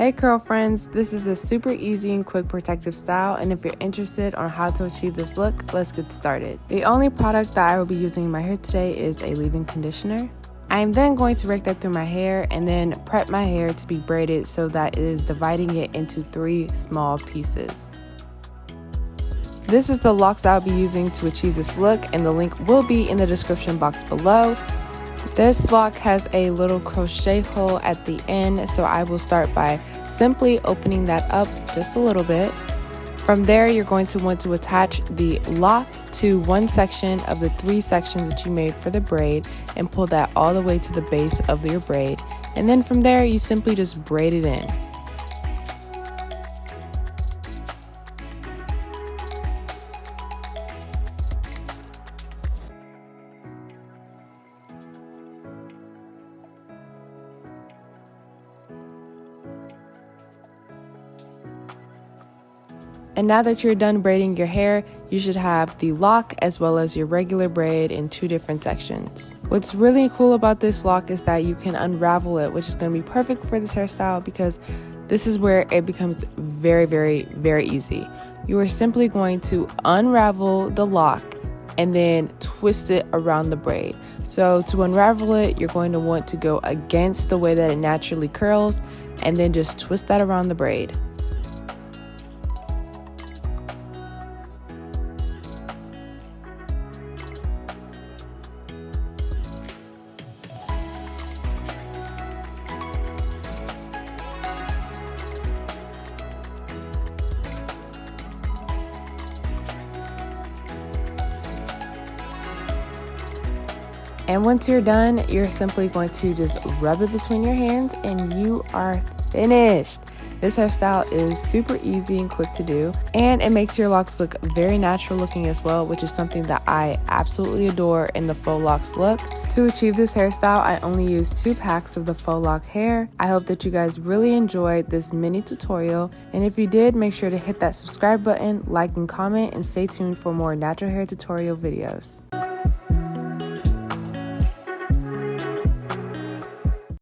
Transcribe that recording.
Hey curl friends, this is a super easy and quick protective style, and if you're interested on how to achieve this look, let's get started. The only product that I will be using in my hair today is a leave-in conditioner. I am then going to rake that through my hair and then prep my hair to be braided so that it is dividing it into 3 small pieces. This is the locks I'll be using to achieve this look, and the link will be in the description box below. This lock has a little crochet hole at the end, so I will start by simply opening that up just a little bit. From there, you're going to want to attach the lock to one section of the 3 sections that you made for the braid and pull that all the way to the base of your braid. And then from there, you simply just braid it in. And now that you're done braiding your hair, you should have the lock as well as your regular braid in 2 different sections. What's really cool about this lock is that you can unravel it, which is going to be perfect for this hairstyle because this is where it becomes very easy. You are simply going to unravel the lock and then twist it around the braid. So to unravel it, you're going to want to go against the way that it naturally curls and then just twist that around the braid. And once you're done, you're simply going to just rub it between your hands and you are finished. This hairstyle is super easy and quick to do, and it makes your locks look very natural looking as well, which is something that I absolutely adore in the faux locks look. To achieve this hairstyle, I only used 2 packs of the faux lock hair. I hope that you guys really enjoyed this mini tutorial, and if you did, make sure to hit that subscribe button, like and comment, and stay tuned for more natural hair tutorial videos.